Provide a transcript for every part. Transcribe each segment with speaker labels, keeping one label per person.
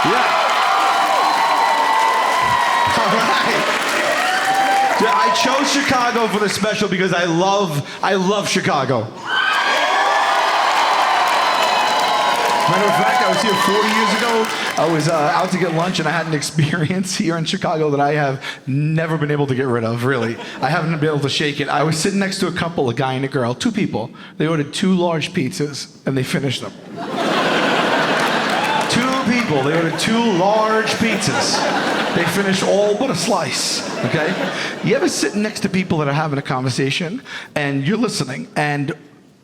Speaker 1: Yeah. All right. Yeah, I chose Chicago for this special because I love Chicago. Matter of fact, I was here 40 years ago. I was out to get lunch, and I had an experience here in Chicago that I have never been able to get rid of, really. I haven't been able to shake it. I was sitting next to a couple, a guy and a girl, 2 people. They ordered 2 large pizzas, and they finished them. 2 people, they ordered 2 large pizzas. They finished all but a slice, okay? You ever sit next to people that are having a conversation, and you're listening, and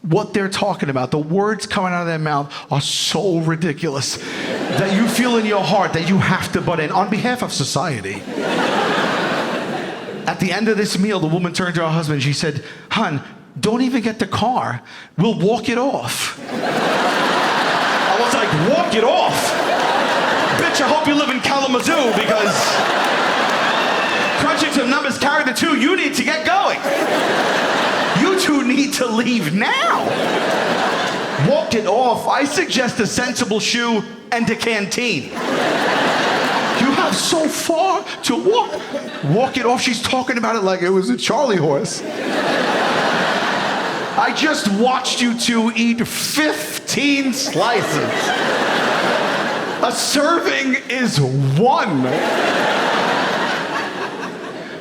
Speaker 1: what they're talking about, the words coming out of their mouth are so ridiculous that you feel in your heart that you have to butt in on behalf of society. At the end of this meal, the woman turned to her husband and she said, "Hon, don't even get the car. We'll walk it off." I was like, walk it off? Bitch, I hope you live in Kalamazoo because crunching some numbers, carry the 2, you need to get going. You 2 need to leave now. Walk it off. I suggest a sensible shoe and a canteen. You have so far to walk. Walk it off. She's talking about it like it was a Charlie horse. I just watched you 2 eat 15 slices. A serving is 1.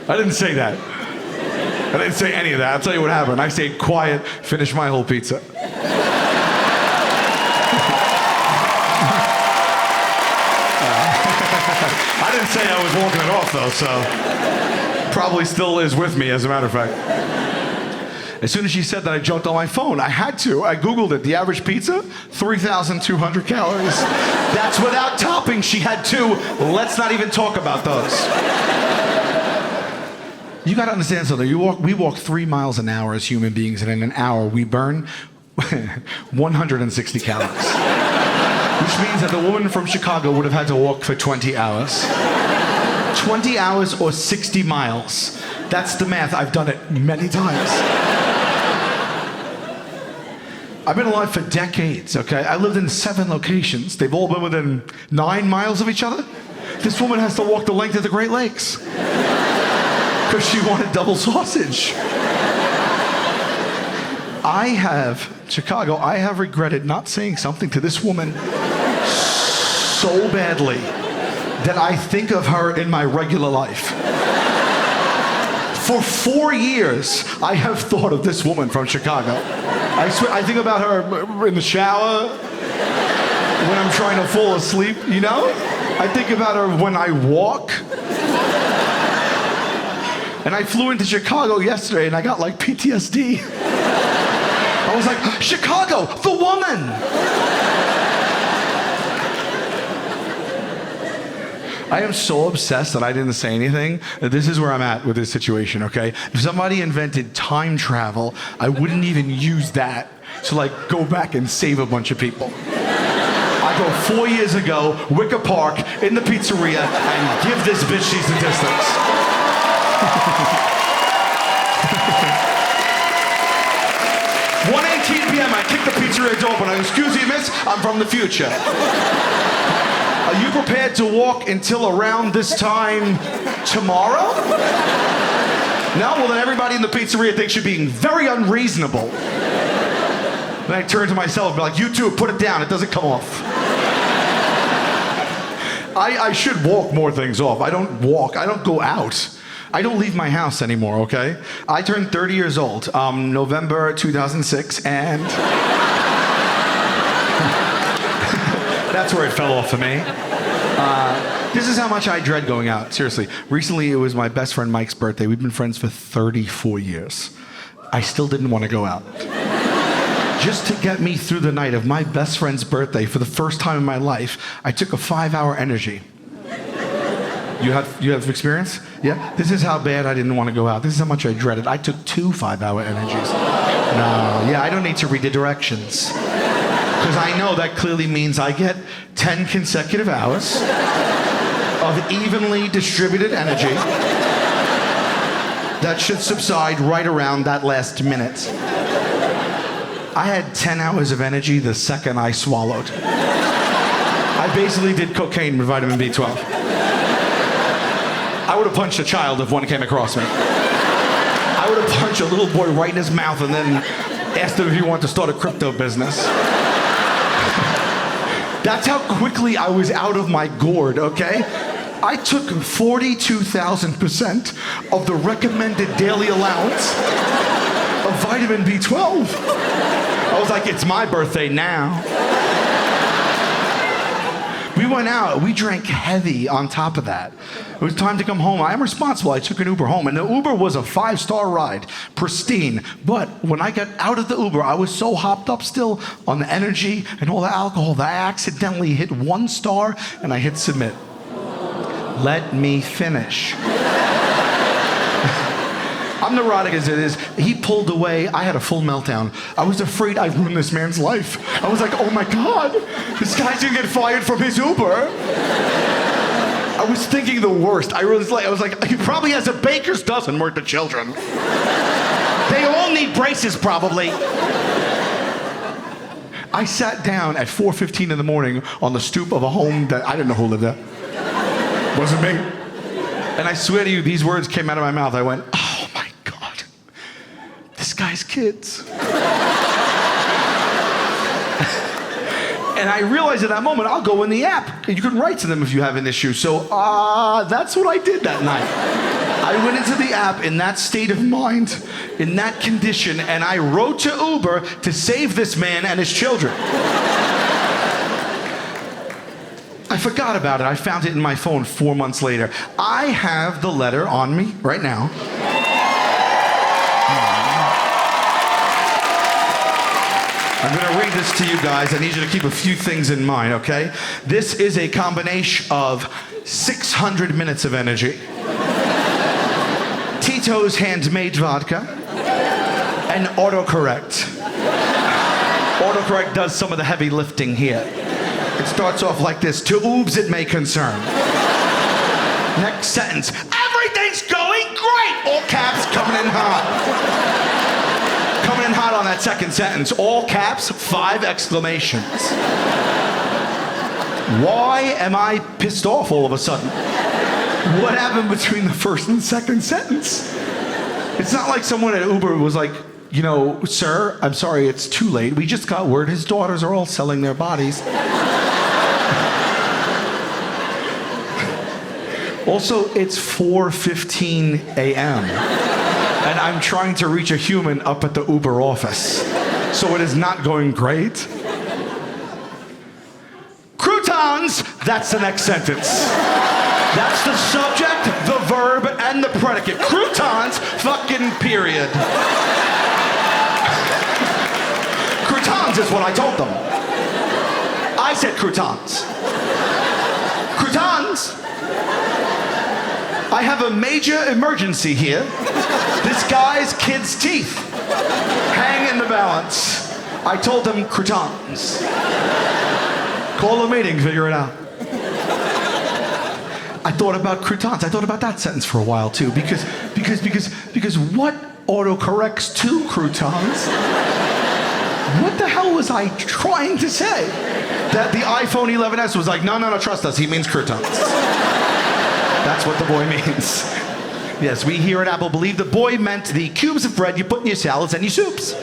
Speaker 1: I didn't say that. I didn't say any of that. I'll tell you what happened. I stayed quiet, finished my whole pizza. I didn't say I was walking it off, though, so probably still is with me, as a matter of fact. As soon as she said that, I jumped on my phone. I had to. I Googled it. The average pizza, 3,200 calories. That's without toppings. She had 2. Let's not even talk about those. You got to understand something. We walk 3 miles an hour as human beings, and in an hour we burn 160 calories. Which means that the woman from Chicago would have had to walk for 20 hours. 20 hours or 60 miles. That's the math. I've done it many times. I've been alive for decades, okay? I lived in 7 locations. They've all been within 9 miles of each other. This woman has to walk the length of the Great Lakes. Because she wanted double sausage. I have regretted not saying something to this woman so badly that I think of her in my regular life. For 4 years, I have thought of this woman from Chicago. I swear, I think about her in the shower, when I'm trying to fall asleep, you know? I think about her when I walk. And I flew into Chicago yesterday and I got like PTSD. I was like, Chicago, the woman! I am so obsessed that I didn't say anything. This is where I'm at with this situation, okay? If somebody invented time travel, I wouldn't even use that to like go back and save a bunch of people. I go 4 years ago, Wicker Park, in the pizzeria, and give this bitch these statistics. 1:18 p.m. I kick the pizzeria door open. Excuse me, miss, I'm from the future. Are you prepared to walk until around this time tomorrow? No? Well, then everybody in the pizzeria thinks you're being very unreasonable. Then I turn to myself and be like, you 2, put it down. It doesn't come off. I should walk more things off. I don't walk. I don't go out. I don't leave my house anymore, okay? I turned 30 years old, November 2006, and that's where it fell off for me. This is how much I dread going out, seriously. Recently, it was my best friend Mike's birthday. We've been friends for 34 years. I still didn't want to go out. Just to get me through the night of my best friend's birthday, for the first time in my life, I took a 5-hour energy. You have experience? Yeah? This is how bad I didn't want to go out. This is how much I dreaded. I took 2 5-hour energies. No, yeah, I don't need to read the directions. Because I know that clearly means I get 10 consecutive hours of evenly distributed energy that should subside right around that last minute. I had 10 hours of energy the second I swallowed. I basically did cocaine with vitamin B12. I would have punched a child if one came across me. I would have punched a little boy right in his mouth and then asked him if he wanted to start a crypto business. That's how quickly I was out of my gourd, okay? I took 42,000% of the recommended daily allowance of vitamin B12. I was like, it's my birthday now. We went out, we drank heavy on top of that. It was time to come home. I am responsible. I took an Uber home, and the Uber was a 5-star ride, pristine. But when I got out of the Uber, I was so hopped up still on the energy and all the alcohol that I accidentally hit 1 star, and I hit submit. Let me finish. I'm neurotic as it is. He pulled away. I had a full meltdown. I was afraid I'd ruin this man's life. I was like, oh my God, this guy's gonna get fired from his Uber. I was thinking the worst. I was like, he probably has a baker's dozen worth of children. They all need braces, probably. I sat down at 4:15 in the morning on the stoop of a home that I didn't know who lived there. Wasn't me. And I swear to you, these words came out of my mouth. I went, oh my God, this guy's kids. And I realized at that moment, I'll go in the app. You can write to them if you have an issue. So that's what I did that night. I went into the app in that state of mind, in that condition, and I wrote to Uber to save this man and his children. I forgot about it. I found it in my phone 4 months later. I have the letter on me right now. I'm going to read this to you guys. I need you to keep a few things in mind, okay? This is a combination of 600 minutes of energy, Tito's handmade vodka, and autocorrect. Autocorrect does some of the heavy lifting here. It starts off like this. To oobs it may concern. Next sentence. Everything's going great! All caps coming in hot. Coming in hot on that second sentence. All caps, 5 exclamations. Why am I pissed off all of a sudden? What happened between the first and second sentence? It's not like someone at Uber was like, you know, sir, I'm sorry, it's too late. We just got word his daughters are all selling their bodies. Also, it's 4:15 a.m. and I'm trying to reach a human up at the Uber office. So it is not going great. Croutons, that's the next sentence. That's the subject, the verb, and the predicate. Croutons, fucking period. Croutons is what I told them. I said croutons. Croutons. I have a major emergency here. This guy's kid's teeth hang in the balance. I told them croutons. Call a meeting, figure it out. I thought about croutons. I thought about that sentence for a while too, because what autocorrects to croutons? What the hell was I trying to say? That the iPhone 11s was like, no, trust us. He means croutons. That's what the boy means. Yes, we here at Apple believe the boy meant the cubes of bread you put in your salads and your soups.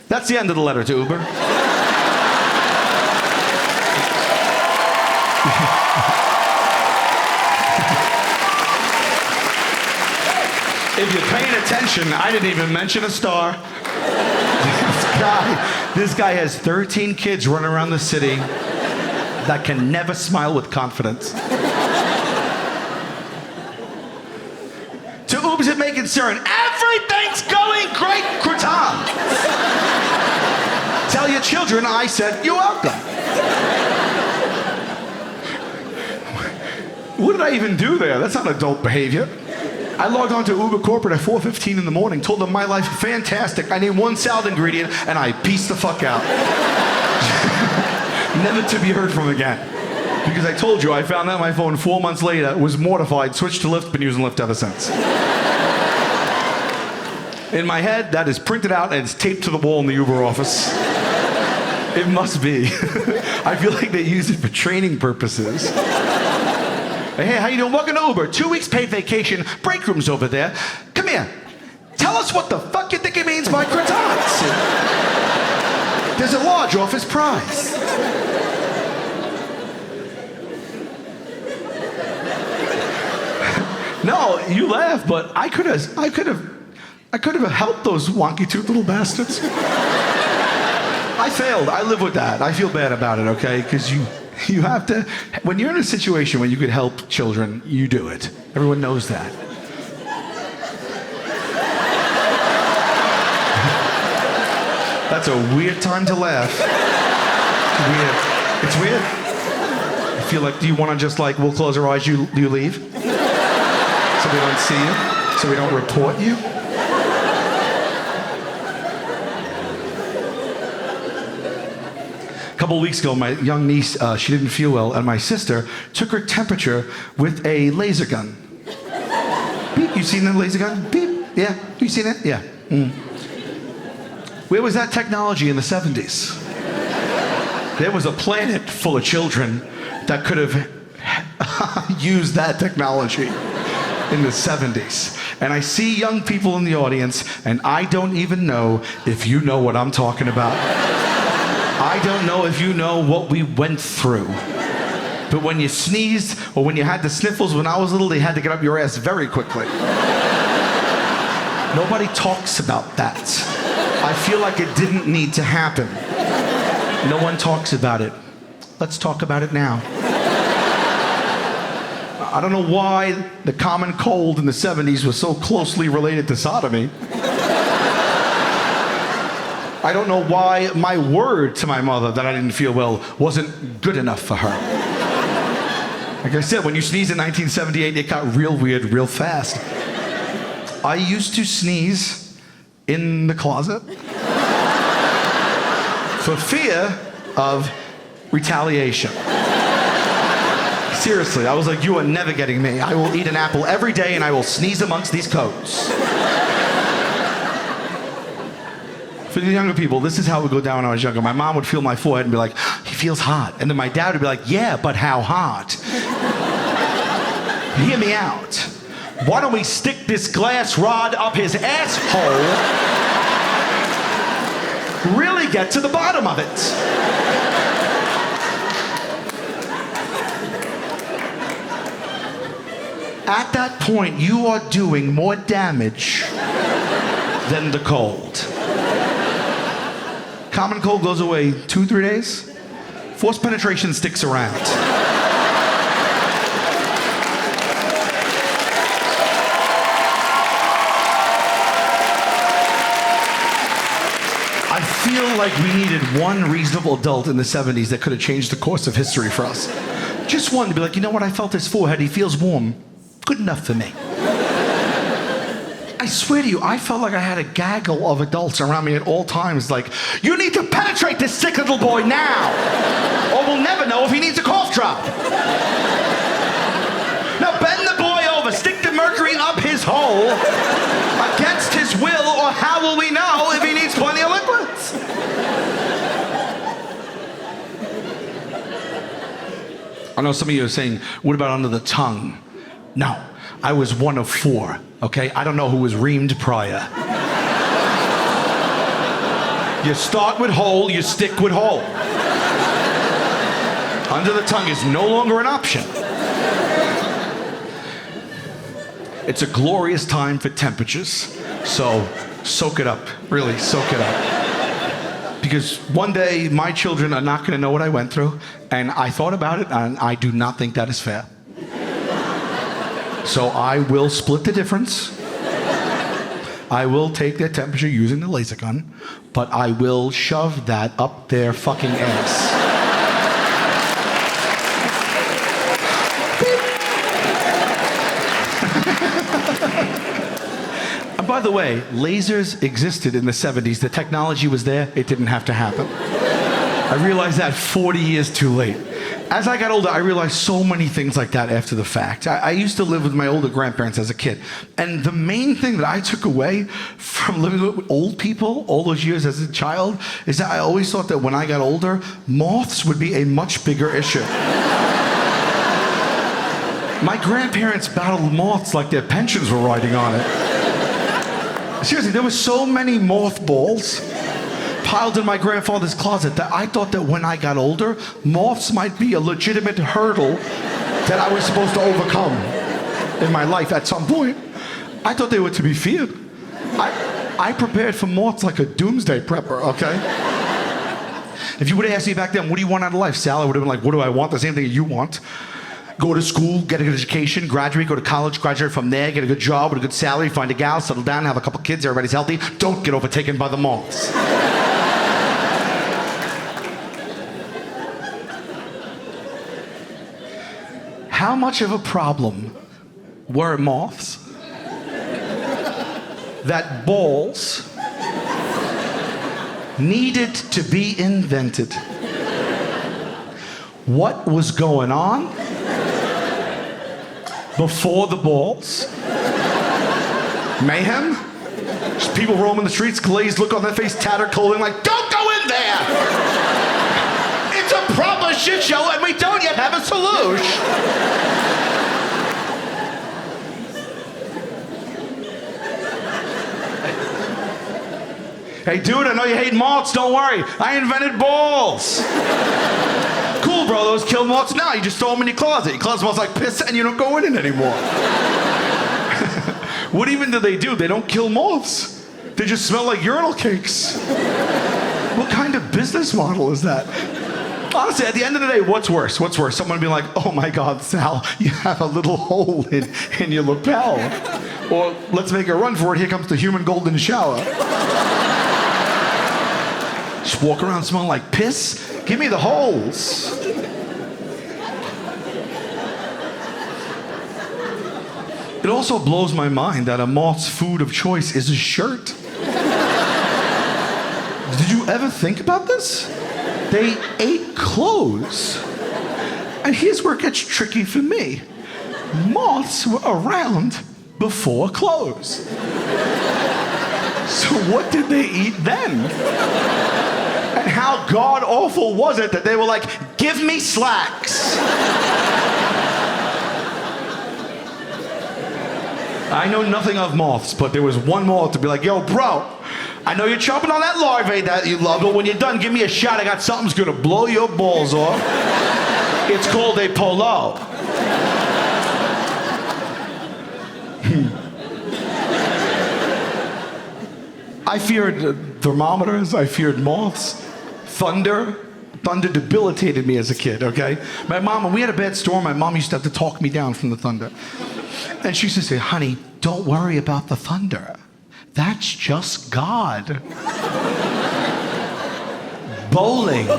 Speaker 1: That's the end of the letter to Uber. If you're paying attention, I didn't even mention a star. This guy has 13 kids running around the city that can never smile with confidence. To oobs it may concern, everything's going great, croutons. Tell your children I said you're welcome. What did I even do there? That's not adult behavior. I logged on to Uber Corporate at 4:15 in the morning, told them my life fantastic. I named one salad ingredient, and I pieced the fuck out. Never to be heard from again. Because I told you, I found out my phone 4 months later, was mortified, switched to Lyft, been using Lyft ever since. In my head, that is printed out and it's taped to the wall in the Uber office. It must be. I feel like they use it for training purposes. Hey, how you doing? Welcome to Uber. 2 weeks paid vacation. Break room's over there. Come here. Tell us what the fuck you think it means by croissants. There's a large office prize. No, you laugh, but I could have helped those wonky-toothed little bastards. I failed. I live with that. I feel bad about it, okay? Because you have to, when you're in a situation where you could help children, you do it. Everyone knows that. That's a weird time to laugh. Weird. It's weird. I feel like, do you want to just like, we'll close our eyes, you leave? So we don't see you? So we don't report you? A couple of weeks ago, my young niece, she didn't feel well, and my sister took her temperature with a laser gun. Beep, you seen the laser gun? Beep, yeah, you seen it? Yeah. Where was that technology in the 70s? There was a planet full of children that could have used that technology in the 70s. And I see young people in the audience, and I don't even know if you know what I'm talking about. I don't know if you know what we went through. But when you sneezed, or when you had the sniffles when I was little, they had to get up your ass very quickly. Nobody talks about that. I feel like it didn't need to happen. No one talks about it. Let's talk about it now. I don't know why the common cold in the 70s was so closely related to sodomy. I don't know why my word to my mother that I didn't feel well wasn't good enough for her. Like I said, when you sneezed in 1978, it got real weird real fast. I used to sneeze in the closet for fear of retaliation. Seriously, I was like, you are never getting me. I will eat an apple every day and I will sneeze amongst these coats. For the younger people, this is how it would go down when I was younger. My mom would feel my forehead and be like, he feels hot. And then my dad would be like, yeah, but how hot? Hear me out. Why don't we stick this glass rod up his asshole? Really get to the bottom of it. At that point, you are doing more damage than the cold. Common cold goes away 2-3 days. Forced penetration sticks around. I feel like we needed one reasonable adult in the 70s that could have changed the course of history for us. Just one to be like, you know what, I felt his forehead, he feels warm. Good enough for me. I swear to you, I felt like I had a gaggle of adults around me at all times, like, you need to penetrate this sick little boy now, or we'll never know if he needs a cough drop. Now bend the boy over, stick the mercury up his hole, against his will, or how will we know if he needs plenty of liquids? I know some of you are saying, what about under the tongue? No, I was one of 4, okay? I don't know who was reamed prior. You start with hole, you stick with hole. Under the tongue is no longer an option. It's a glorious time for temperatures, so soak it up, really soak it up. Because one day my children are not gonna know what I went through, and I thought about it, and I do not think that is fair. So I will split the difference. I will take their temperature using the laser gun, but I will shove that up their fucking ass. And by the way, lasers existed in the 70s. The technology was there. It didn't have to happen. I realized that 40 years too late. As I got older, I realized so many things like that after the fact. I used to live with my older grandparents as a kid. And the main thing that I took away from living with old people all those years as a child is that I always thought that when I got older, moths would be a much bigger issue. My grandparents battled moths like their pensions were riding on it. Seriously, there were so many moth balls piled in my grandfather's closet that I thought that when I got older, moths might be a legitimate hurdle that I was supposed to overcome in my life at some point. I thought they were to be feared. I prepared for moths like a doomsday prepper, okay? If you would have asked me back then, what do you want out of life, Sal? I would have been like, what do I want? The same thing you want. Go to school, get a good education, graduate, go to college, graduate from there, get a good job with a good salary, find a gal, settle down, have a couple kids, everybody's healthy. Don't get overtaken by the moths. How much of a problem were moths that balls needed to be invented? What was going on before the balls? Mayhem? Just people roaming the streets, glazed look on their face, tattered clothing, like, don't go in there! It's a proper shit show and we don't yet have a solution. Hey dude, I know you hate moths, don't worry. I invented balls. Cool, bro, those kill moths now. You just throw them in your closet. Your closet smells like piss and you don't go in it anymore. What even do? They don't kill moths. They just smell like urinal cakes. What kind of business model is that? Honestly, at the end of the day, what's worse? What's worse? Someone being like, oh my God, Sal, you have a little hole in your lapel. Or let's make a run for it. Here comes the human golden shower. Just walk around smelling like piss? Give me the holes. It also blows my mind that a moth's food of choice is a shirt. Did you ever think about this? They ate clothes. And here's where it gets tricky for me. Moths were around before clothes. So what did they eat then? And how god-awful was it that they were like, give me slacks? I know nothing of moths, but there was one moth to be like, yo, bro, I know you're chomping on that larvae that you love, but when you're done, give me a shot. I got something's gonna blow your balls off. It's called a polo. I feared thermometers, I feared moths, thunder. Thunder debilitated me as a kid, okay? My mom, when we had a bad storm, my mom used to have to talk me down from the thunder. And she used to say, honey, don't worry about the thunder. That's just God. Bowling. You've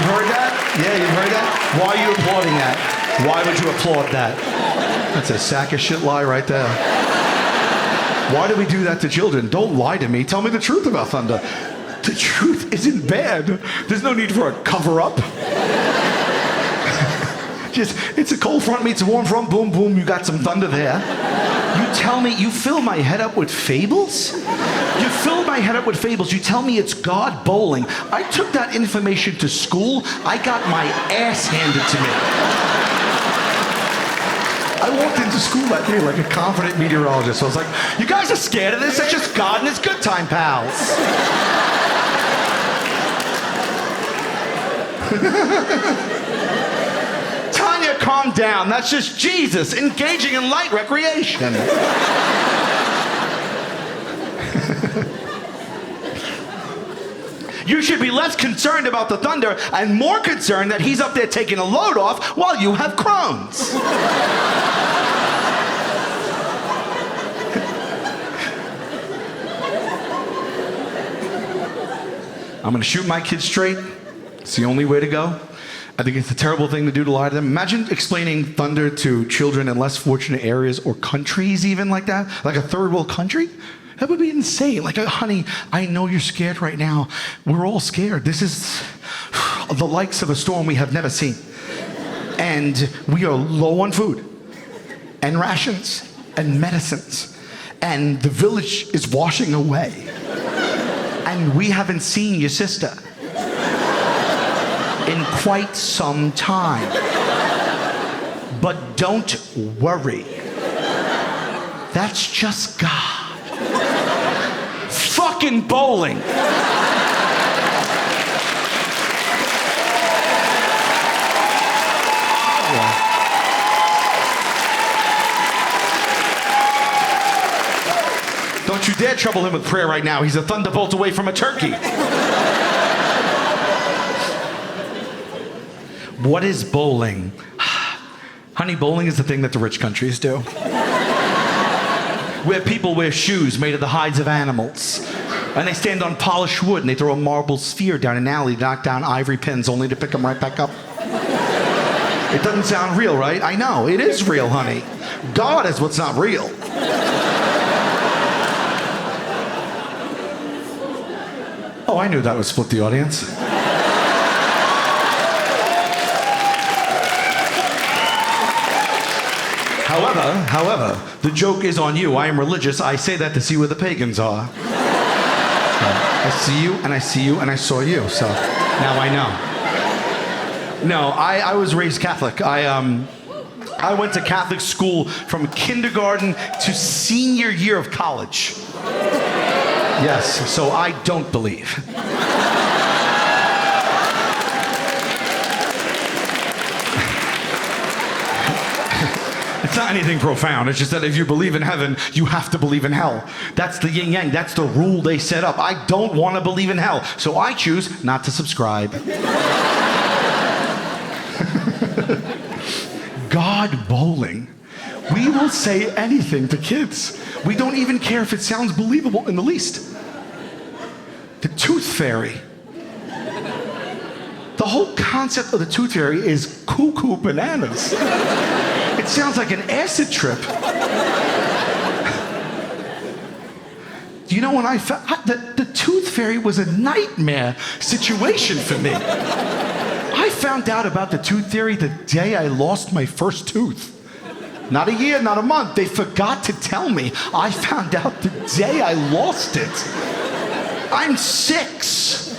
Speaker 1: heard that? Yeah, you've heard that? Why are you applauding that? Why would you applaud that? That's a sack of shit lie right there. Why do we do that to children? Don't lie to me. Tell me the truth about thunder. The truth isn't bad. There's no need for a cover-up. Just, it's a cold front meets a warm front, boom, boom, you got some thunder there. You tell me, you fill my head up with fables? You fill my head up with fables. You tell me it's God bowling. I took that information to school. I got my ass handed to me. I walked into school that day like a confident meteorologist. I was like, you guys are scared of this? It's just God and his good time pals. Tanya, calm down. That's just Jesus engaging in light recreation. You should be less concerned about the thunder and more concerned that he's up there taking a load off while you have Crohn's. I'm gonna shoot my kids straight. It's the only way to go. I think it's a terrible thing to do to lie to them. Imagine explaining thunder to children in less fortunate areas or countries even like that, like a third world country. That would be insane. Like, honey, I know you're scared right now. We're all scared. This is the likes of a storm we have never seen. And we are low on food and rations and medicines. And the village is washing away. And we haven't seen your sister in quite some time. But don't worry. That's just God. Fucking bowling. Don't you dare trouble him with prayer right now. He's a thunderbolt away from a turkey. What is bowling? Honey, bowling is the thing that the rich countries do. Where people wear shoes made of the hides of animals. And they stand on polished wood and they throw a marble sphere down an alley to knock down ivory pins only to pick them right back up. It doesn't sound real, right? I know, it is real, honey. God is what's not real. Oh, I knew that would split the audience. However, the joke is on you. I am religious. I say that to see where the pagans are. So, I see you, and I see you, and I saw you. So now I know. No, I was raised Catholic. I went to Catholic school from kindergarten to senior year of college. Yes, so I don't believe. It's not anything profound. It's just that if you believe in heaven, you have to believe in hell. That's the yin yang. That's the rule they set up. I don't want to believe in hell, so I choose not to subscribe. God bowling. We will say anything to kids. We don't even care if it sounds believable in the least. The tooth fairy. The whole concept of the tooth fairy is cuckoo bananas. It sounds like an acid trip. Do you know when I found the tooth fairy was a nightmare situation for me. I found out about the tooth fairy the day I lost my first tooth. Not a year, not a month. They forgot to tell me. I found out the day I lost it. I'm 6.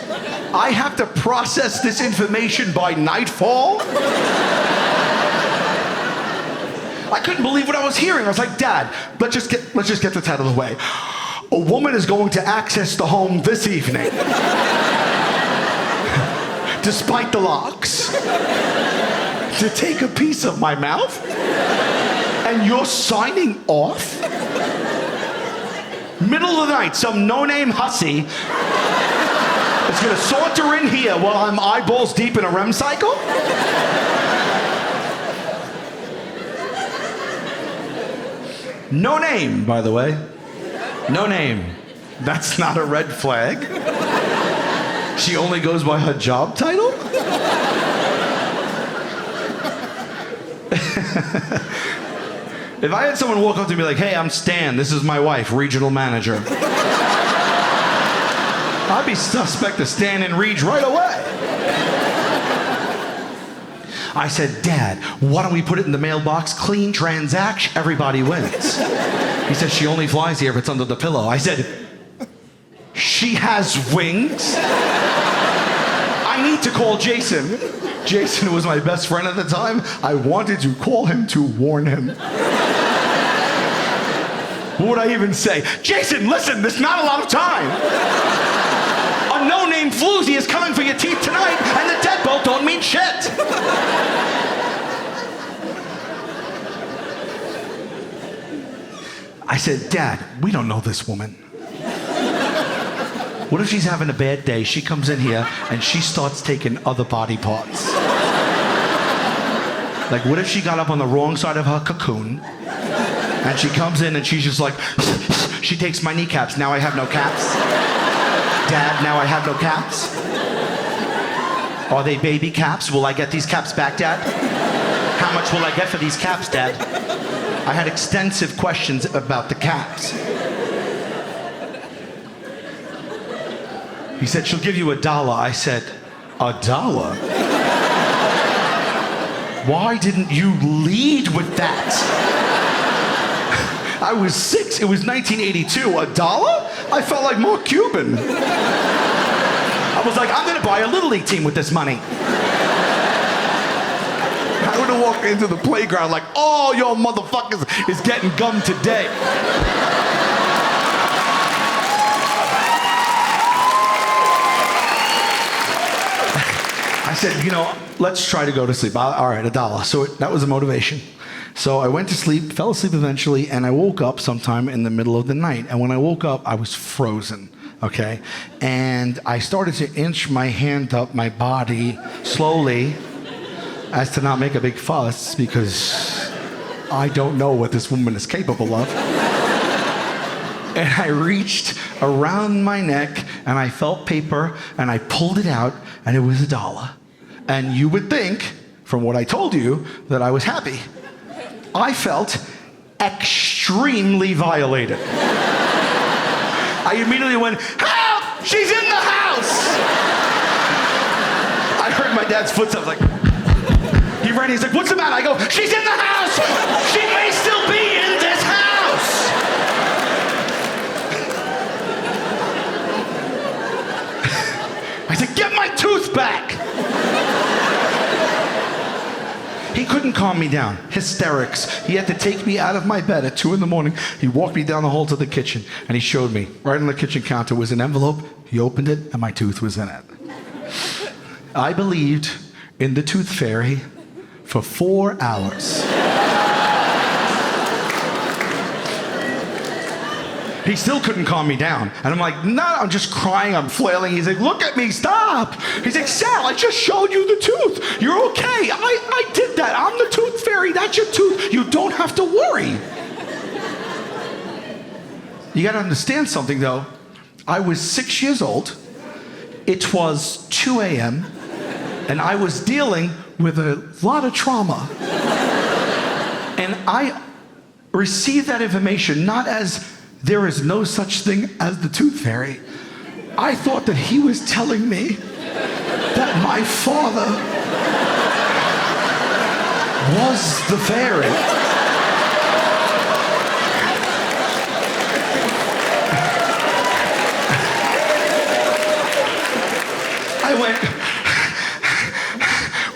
Speaker 1: I have to process this information by nightfall. I couldn't believe what I was hearing. I was like, Dad, let's just get this out of the way. A woman is going to access the home this evening. Despite the locks. To take a piece of my mouth? And you're signing off? Middle of the night, some no-name hussy is gonna saunter in here while I'm eyeballs deep in a REM cycle? No name, by the way. No name. That's not a red flag. She only goes by her job title? If I had someone walk up to me like, hey, I'm Stan, this is my wife, regional manager. I'd be suspect to Stan and Reach right away. I said, Dad, why don't we put it in the mailbox? Clean transaction, everybody wins. He said, she only flies here if it's under the pillow. I said, she has wings? I need to call Jason. Jason was my best friend at the time. I wanted to call him to warn him. What would I even say? Jason, listen, there's not a lot of time. A no-name floozy is coming for your teeth tonight, and the deadbolt don't mean shit. I said, Dad, we don't know this woman. What if she's having a bad day? She comes in here and she starts taking other body parts. Like, what if she got up on the wrong side of her cocoon and she comes in and she's just like, she takes my kneecaps. Now I have no caps. Dad, now I have no caps. Are they baby caps? Will I get these caps back, Dad? How much will I get for these caps, Dad? I had extensive questions about the caps. He said, she'll give you $1. I said, $1? Why didn't you lead with that? I was 6. It was 1982. $1? I felt like Mark Cuban. I was like, I'm going to buy a Little League team with this money. I would have walked into the playground like, oh, yo, motherfuckers is getting gum today. I said, let's try to go to sleep. All right, $1. So that was a motivation. So I went to sleep, fell asleep eventually, and I woke up sometime in the middle of the night. And when I woke up, I was frozen, okay? And I started to inch my hand up my body slowly as to not make a big fuss because I don't know what this woman is capable of. And I reached around my neck and I felt paper and I pulled it out and it was $1. And you would think, from what I told you, that I was happy. I felt extremely violated. I immediately went, help! She's in the house! I heard my dad's footsteps like, he ran, he's like, what's the matter? I go, she's in the house! She may still be in this house! I said, get my tooth back! He couldn't calm me down. Hysterics. He had to take me out of my bed at 2 a.m. He walked me down the hall to the kitchen, and he showed me. Right on the kitchen counter was an envelope. He opened it, and my tooth was in it. I believed in the tooth fairy for 4 hours. He still couldn't calm me down. And I'm like, no, I'm just crying, I'm flailing. He's like, look at me, stop. He's like, Sal, I just showed you the tooth. You're okay. I did that. I'm the tooth fairy. That's your tooth. You don't have to worry. You gotta understand something though. I was 6 years old. It was 2 a.m. and I was dealing with a lot of trauma. And I received that information not as there is no such thing as the tooth fairy. I thought that he was telling me that my father was the fairy. I went,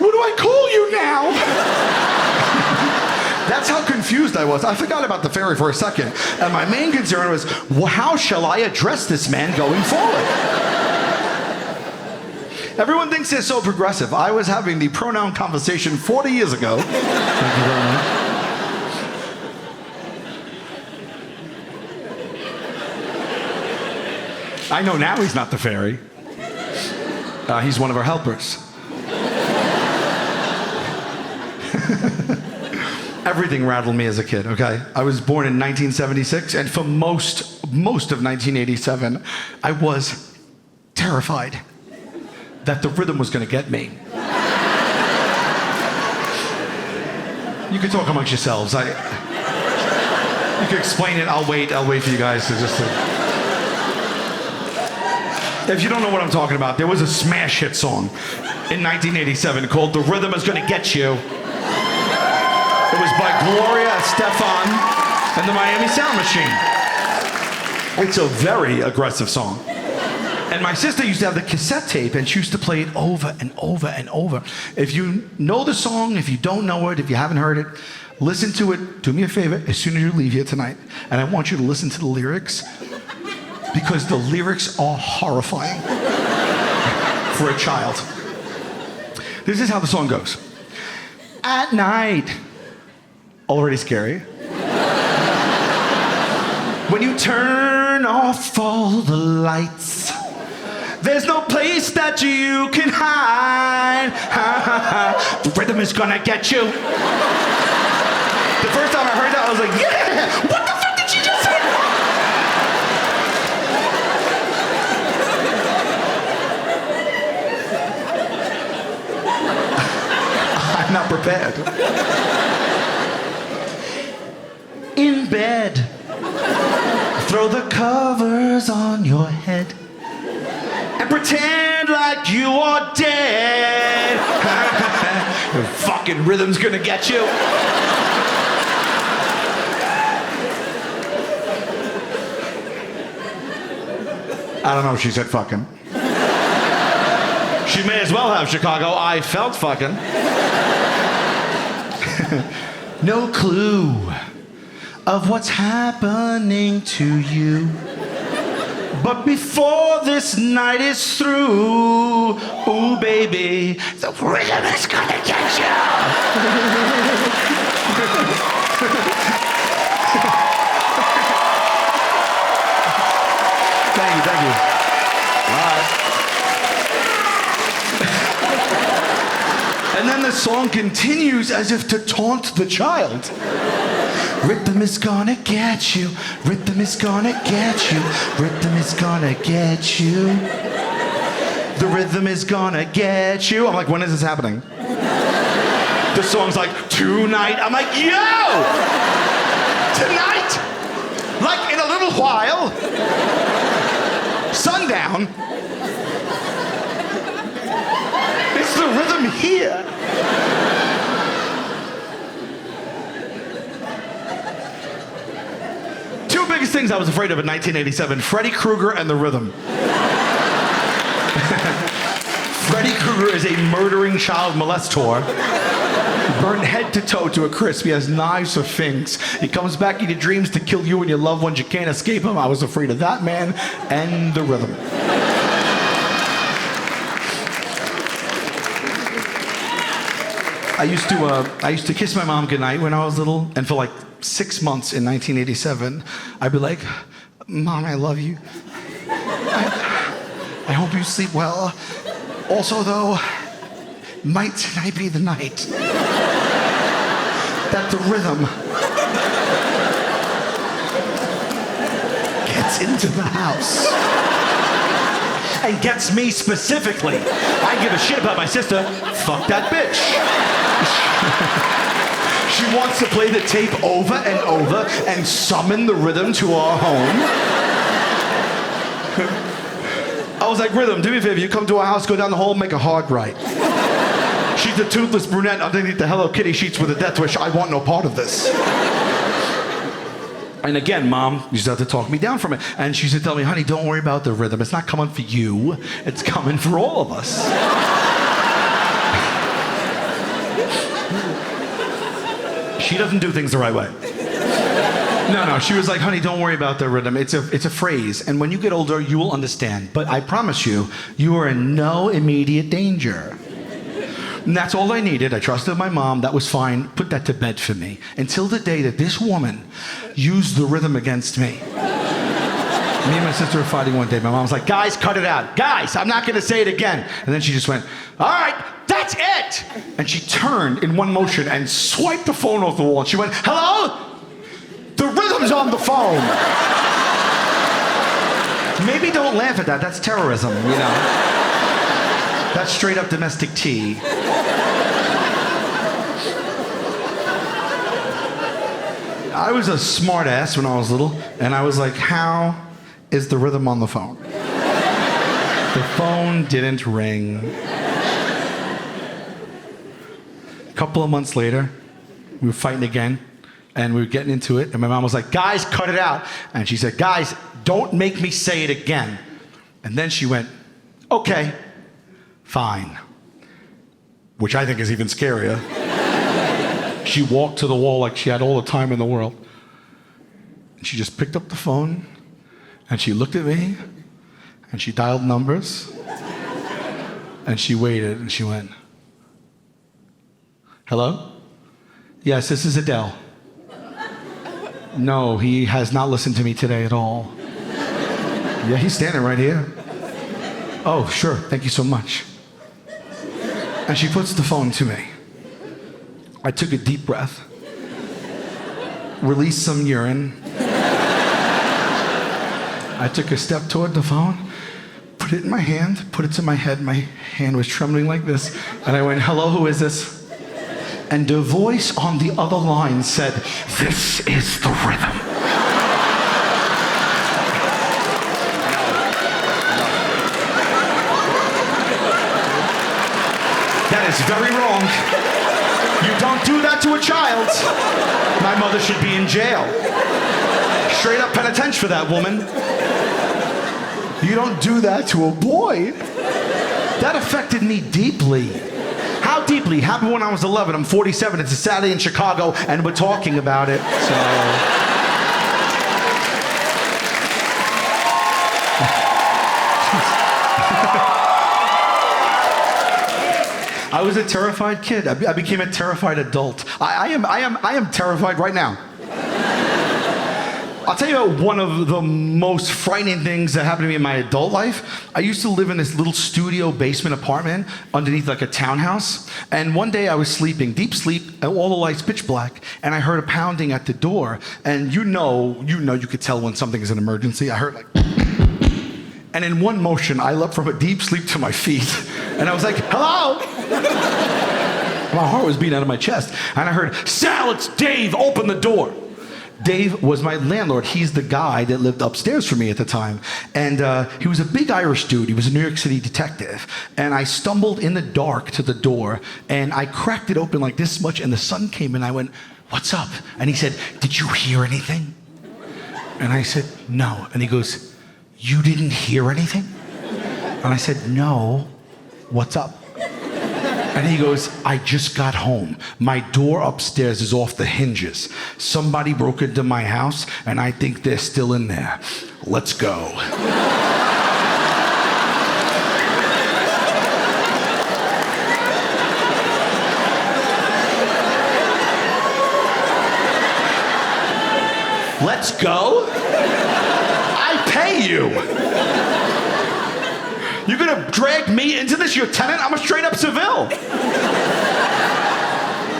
Speaker 1: what do I call you now? That's how confused I was. I forgot about the fairy for a second. And my main concern was, well, how shall I address this man going forward? Everyone thinks they're so progressive. I was having the pronoun conversation 40 years ago. Thank you very much. I know now he's not the fairy. He's one of our helpers. Everything rattled me as a kid, okay? I was born in 1976, and for most of 1987, I was terrified that the rhythm was gonna get me. You can talk amongst yourselves. You can explain it. I'll wait for you guys to just... If you don't know what I'm talking about, there was a smash hit song in 1987 called The Rhythm Is Gonna Get You. It was by Gloria Estefan and the Miami Sound Machine. It's a very aggressive song. And my sister used to have the cassette tape and she used to play it over and over and over. If you know the song, if you don't know it, if you haven't heard it, listen to it. Do me a favor as soon as you leave here tonight. And I want you to listen to the lyrics because the lyrics are horrifying for a child. This is how the song goes. At night, already scary. When you turn off all the lights, there's no place that you can hide. The rhythm is gonna get you. The first time I heard that, I was like, yeah! What the fuck did she just say? I'm not prepared. In bed, throw the covers on your head and pretend like like you are dead. The fucking rhythm's gonna get you. I don't know if she said fucking. She may as well have, Chicago. I felt fucking. No clue of what's happening to you. But before this night is through, ooh, baby, the rhythm is gonna get you. Thank you. All right. And then the song continues as if to taunt the child. Rhythm is gonna get you. Rhythm is gonna get you. Rhythm is gonna get you. The rhythm is gonna get you. I'm like, when is this happening? The song's like, tonight. I'm like, yo! Tonight! Like in a little while. Sundown. It's the rhythm here. Two biggest things I was afraid of in 1987, Freddy Krueger and the rhythm. Freddy Krueger is a murdering child molestor. Burned head to toe to a crisp. He has knives for fangs. He comes back in your dreams to kill you and your loved ones. You can't escape him. I was afraid of that man and the rhythm. I used to kiss my mom goodnight when I was little, and for like 6 months in 1987, I'd be like, Mom, I love you. I hope you sleep well. Also, though, might tonight be the night that the rhythm gets into the house and gets me specifically. I give a shit about my sister. Fuck that bitch. She wants to play the tape over and over and summon the rhythm to our home. I was like, Rhythm, do me a favor. You come to our house, go down the hall, make a hard right. She's a toothless brunette underneath the Hello Kitty sheets with a death wish. I want no part of this. And again, Mom used to have to talk me down from it. And she used to tell me, honey, don't worry about the rhythm. It's not coming for you. It's coming for all of us. She doesn't do things the right way. No, she was like, honey, don't worry about the rhythm. It's a phrase, and when you get older, you will understand. But I promise you, you are in no immediate danger. And that's all I needed. I trusted my mom. That was fine. Put that to bed for me. Until the day that this woman used the rhythm against me. Me and my sister were fighting one day. My mom was like, guys, cut it out. Guys, I'm not going to say it again. And then she just went, all right, that's it. And she turned in one motion and swiped the phone off the wall. And she went, hello? The rhythm's on the phone. Maybe don't laugh at that. That's terrorism, you know. That's straight up domestic tea. I was a smart ass when I was little, and I was like, how is the rhythm on the phone? The phone didn't ring. A couple of months later, we were fighting again, and we were getting into it, and my mom was like, guys, cut it out. And she said, guys, don't make me say it again. And then she went, okay, fine. Which I think is even scarier. She walked to the wall like she had all the time in the world. And she just picked up the phone, and she looked at me, and she dialed numbers, and she waited, and she went, hello? Yes, this is Adele. No, he has not listened to me today at all. Yeah, he's standing right here. Oh, sure, thank you so much. And she puts the phone to me. I took a deep breath, released some urine. I took a step toward the phone, put it in my hand, put it to my head. My hand was trembling like this. And I went, hello, who is this? And the voice on the other line said, this is the rhythm. is very wrong. You don't do that to a child. My mother should be in jail. Straight up penitentiary for that woman. You don't do that to a boy. That affected me deeply. How deeply? Happened when I was 11. I'm 47. It's a Saturday in Chicago, and we're talking about it. So. I was a terrified kid. I became a terrified adult. I am terrified right now. I'll tell you about one of the most frightening things that happened to me in my adult life. I used to live in this little studio basement apartment underneath like a townhouse. And one day I was sleeping, deep sleep, and all the lights pitch black, and I heard a pounding at the door. And you could tell when something is an emergency. I heard like, and in one motion, I leapt from a deep sleep to my feet. And I was like, hello? My heart was beating out of my chest. And I heard, Sal, it's Dave, open the door. Dave was my landlord. He's the guy that lived upstairs from me at the time. And he was a big Irish dude. He was a New York City detective. And I stumbled in the dark to the door, and I cracked it open like this much, and the sun came in. I went, what's up? And he said, did you hear anything? And I said, no. And he goes, you didn't hear anything? And I said, no. What's up? And he goes, I just got home. My door upstairs is off the hinges. Somebody broke into my house, and I think they're still in there. Let's go. Let's go? I pay you. You're gonna drag me into this? You're a tenant? I'm a straight up civil.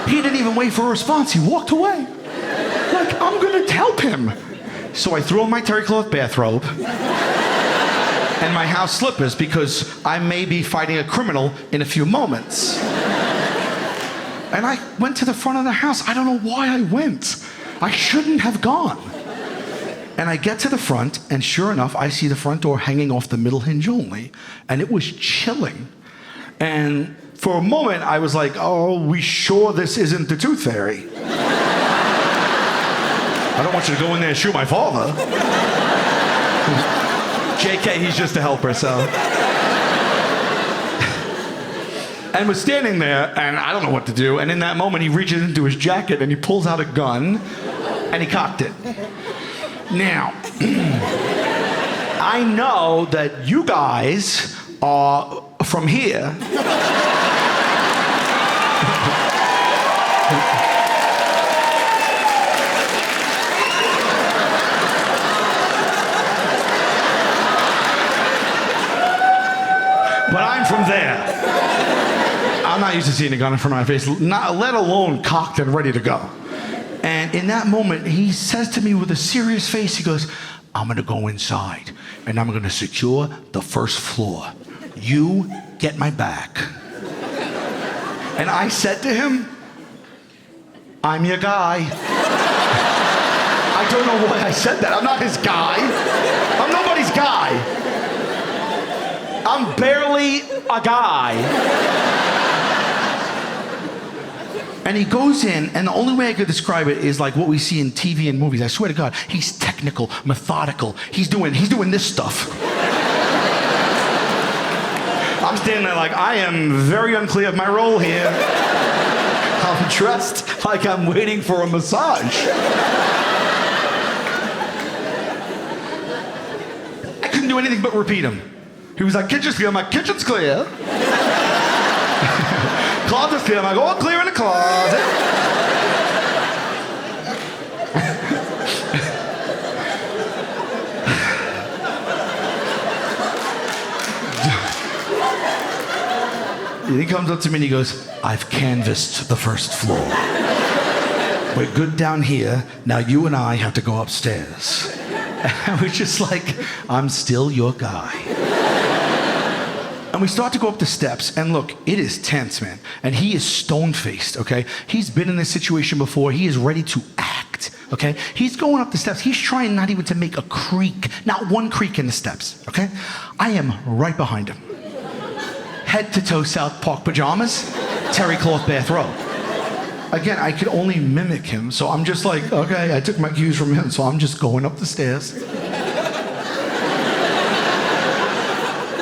Speaker 1: He didn't even wait for a response. He walked away. Like, I'm gonna help him. So I threw on my terry cloth bathrobe and my house slippers because I may be fighting a criminal in a few moments. And I went to the front of the house. I don't know why I went. I shouldn't have gone. And I get to the front, and sure enough, I see the front door hanging off the middle hinge only, and it was chilling. And for a moment, I was like, oh, we sure this isn't the Tooth Fairy? I don't want you to go in there and shoot my father. JK, he's just a helper, so. And was standing there, and I don't know what to do, and in that moment, he reaches into his jacket, and he pulls out a gun, and he cocked it. Now, I know that you guys are from here. But I'm from there. I'm not used to seeing a gun in front of my face, not, let alone cocked and ready to go. And in that moment, he says to me with a serious face, he goes, I'm gonna go inside and I'm gonna secure the first floor. You get my back. And I said to him, I'm your guy. I don't know why I said that. I'm not his guy. I'm nobody's guy. I'm barely a guy. And he goes in, and the only way I could describe it is like what we see in TV and movies. I swear to God, he's technical, methodical. He's doing this stuff. I'm standing there like, I am very unclear of my role here. I'm dressed like I'm waiting for a massage. I couldn't do anything but repeat him. He was like, kitchen's clear. I'm like, kitchen's clear. Closet's clear. I'm like, all clear in the closet. He comes up to me and he goes, I've canvassed the first floor. We're good down here. Now you and I have to go upstairs. And I was just like, I'm still your guy. And we start to go up the steps, and look, it is tense, man. And he is stone-faced, okay? He's been in this situation before. He is ready to act, okay? He's going up the steps. He's trying not even to make a creak, not one creak in the steps, okay? I am right behind him. Head to toe South Park pajamas, terry cloth bathrobe. Again, I could only mimic him, so I'm just like, okay, I took my cues from him, so I'm just going up the stairs.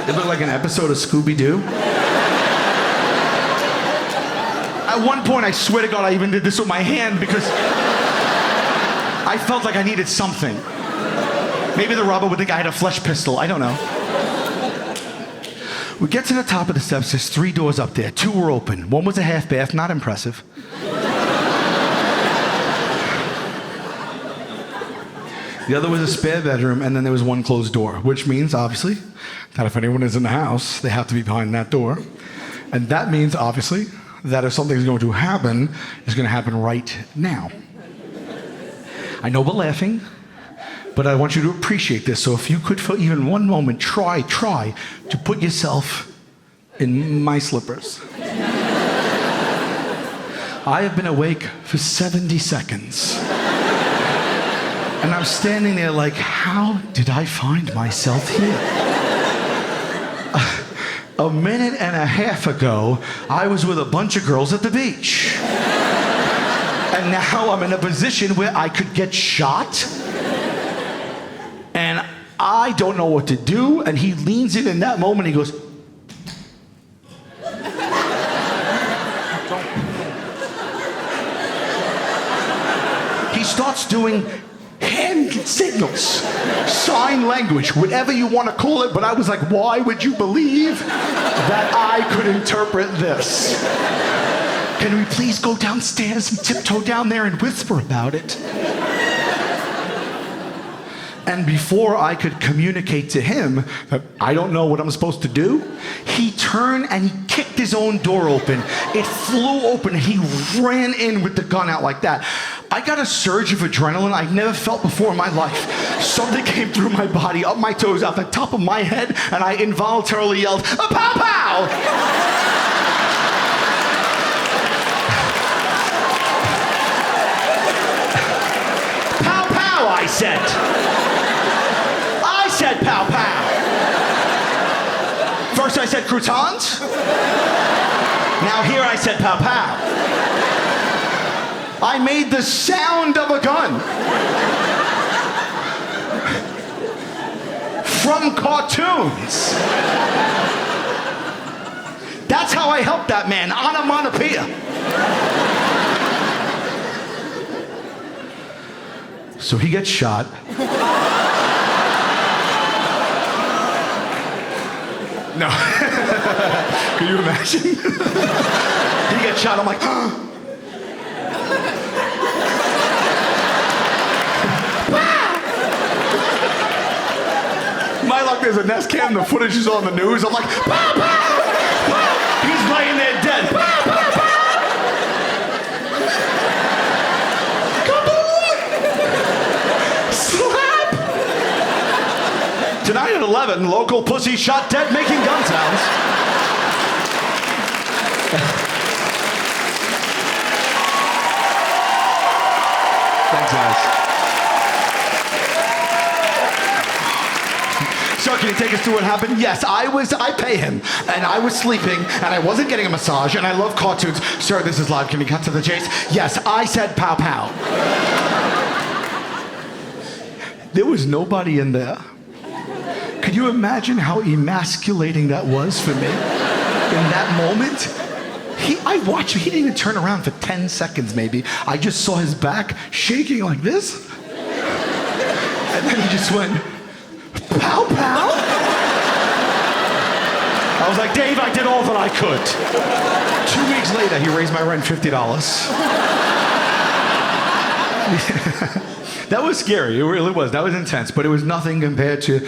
Speaker 1: It looked like an episode of Scooby-Doo. At one point, I swear to God, I even did this with my hand because I felt like I needed something. Maybe the robber would think I had a flesh pistol, I don't know. We get to the top of the steps, there's 3 doors up there. 2 were open. One was a half bath, not impressive. The other was a spare bedroom, and then there was 1 closed door, which means, obviously, that if anyone is in the house, they have to be behind that door. And that means, obviously, that if something's going to happen, it's going to happen right now. I know we're laughing, but I want you to appreciate this. So if you could, for even one moment, try to put yourself in my slippers. I have been awake for 70 seconds. And I'm standing there like, how did I find myself here? A minute and a half ago, I was with a bunch of girls at the beach. And now I'm in a position where I could get shot. And I don't know what to do. And he leans in that moment, he goes, he starts doing hand signals, sign language, whatever you want to call it, but I was like, why would you believe that I could interpret this? Can we please go downstairs and tiptoe down there and whisper about it? And before I could communicate to him that I don't know what I'm supposed to do, he turned and he kicked his own door open. It flew open and he ran in with the gun out like that. I got a surge of adrenaline I've never felt before in my life. Something came through my body, up my toes, out the top of my head, and I involuntarily yelled, "A pow pow!" Pow pow, I said. I said pow pow. First I said croutons. Now here I said pow pow. I made the sound of a gun. From cartoons. That's how I helped that man, onomatopoeia. So he gets shot. No. Can you imagine? He gets shot, I'm like, my luck, there's a Nest Cam, the footage is on the news. I'm like, pow, pow, pow. He's laying there dead. Pow, pow, pow. Kaboom! Slap! Tonight at 11, local pussy shot dead making gun sounds. Thanks, guys. Sir, can you take us through what happened? Yes, I pay him, and I was sleeping, and I wasn't getting a massage, and I love cartoons. Sir, this is live. Can you cut to the chase? Yes, I said pow pow. There was nobody in there. Could you imagine how emasculating that was for me? In that moment? I watched him. He didn't even turn around for 10 seconds, maybe. I just saw his back shaking like this. And then he just went, pow, pow. I was like, Dave, I did all that I could. 2 weeks later, he raised my rent $50. That was scary. It really was. That was intense. But it was nothing compared to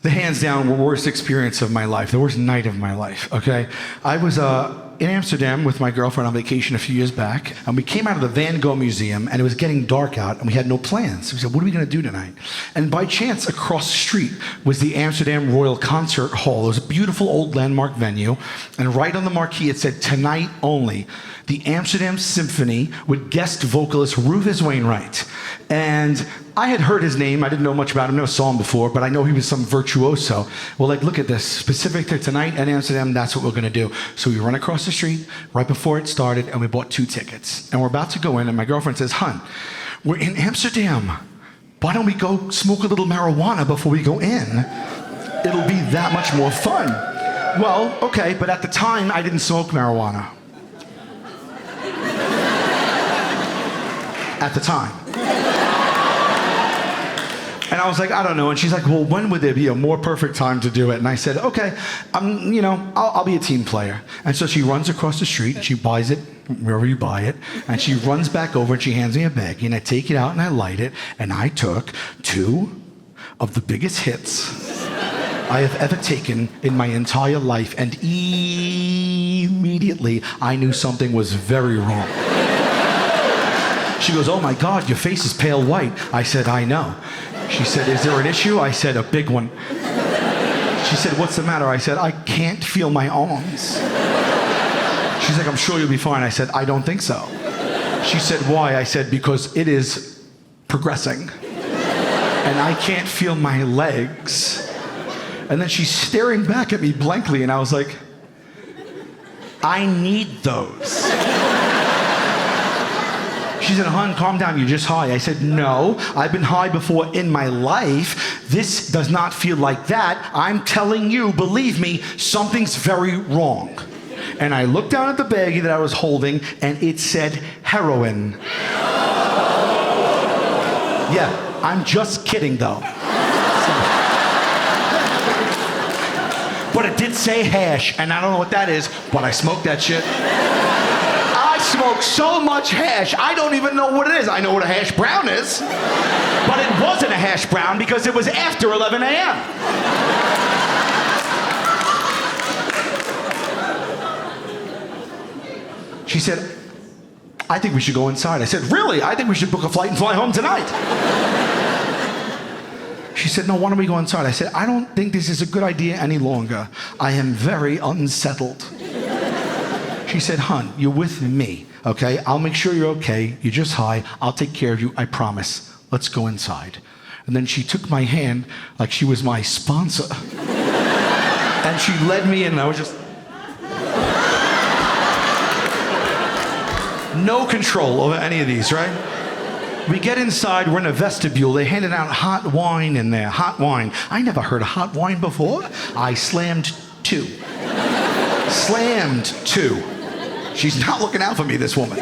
Speaker 1: the hands down worst experience of my life, the worst night of my life, okay? I was in Amsterdam with my girlfriend on vacation a few years back, and we came out of the Van Gogh Museum, and it was getting dark out, and we had no plans. We said, what are we gonna do tonight? And by chance, across the street was the Amsterdam Royal Concert Hall. It was a beautiful old landmark venue, and right on the marquee it said, tonight only, the Amsterdam Symphony with guest vocalist Rufus Wainwright. And I had heard his name. I didn't know much about him, never saw him before, but I know he was some virtuoso. Well, like, look at this. Specific to tonight at Amsterdam, that's what we're gonna do. So we run across the the street right before it started, and we bought 2 tickets. And we're about to go in, and my girlfriend says, "Hun, we're in Amsterdam. Why don't we go smoke a little marijuana before we go in? It'll be that much more fun." Well, okay, but at the time, I didn't smoke marijuana. At the time. And I was like, I don't know. And she's like, well, when would there be a more perfect time to do it? And I said, okay, I'll be a team player. And so she runs across the street and she buys it wherever you buy it. And she runs back over and she hands me a bag. And I take it out and I light it. And I took 2 of the biggest hits I have ever taken in my entire life. And immediately I knew something was very wrong. She goes, "Oh my God, your face is pale white." I said, "I know." She said, "Is there an issue?" I said, "A big one." She said, "What's the matter?" I said, "I can't feel my arms." She's like, "I'm sure you'll be fine." I said, "I don't think so." She said, "Why?" I said, "Because it is progressing. And I can't feel my legs." And then she's staring back at me blankly, and I was like, "I need those." She said, "Hun, calm down, you're just high." I said, "No, I've been high before in my life. This does not feel like that. I'm telling you, believe me, something's very wrong." And I looked down at the baggie that I was holding, and it said heroin. Yeah, I'm just kidding though. But it did say hash, and I don't know what that is, but I smoked that shit. I smoked so much hash, I don't even know what it is. I know what a hash brown is, but it wasn't a hash brown because it was after 11 a.m. She said, "I think we should go inside." I said, "Really? I think we should book a flight and fly home tonight." She said, "No, why don't we go inside?" I said, "I don't think this is a good idea any longer. I am very unsettled." She said, "Hun, you're with me, okay? I'll make sure you're okay. You're just high. I'll take care of you, I promise. Let's go inside." And then she took my hand like she was my sponsor. And she led me in, and I was just... no control over any of these, right? We get inside, we're in a vestibule. They handed out hot wine in there, hot wine. I never heard of hot wine before. I slammed 2. Slammed 2. She's not looking out for me, this woman.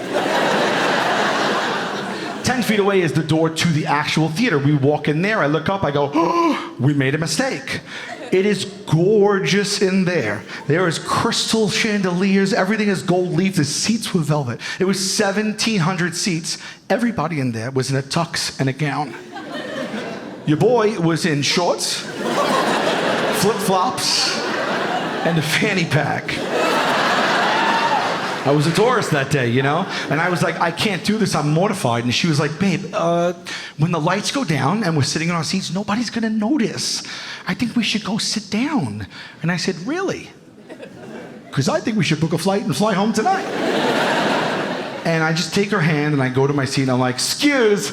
Speaker 1: 10 feet away is the door to the actual theater. We walk in there, I look up, I go, "Oh, we made a mistake." It is gorgeous in there. There is crystal chandeliers, everything is gold leaf, the seats were velvet. It was 1,700 seats. Everybody in there was in a tux and a gown. Your boy was in shorts, flip-flops, and a fanny pack. I was a tourist that day, you know? And I was like, I can't do this, I'm mortified. And she was like, "Babe, when the lights go down and we're sitting in our seats, nobody's gonna notice. I think we should go sit down." And I said, "Really?" "Because I think we should book a flight and fly home tonight." And I just take her hand and I go to my seat and I'm like, excuse.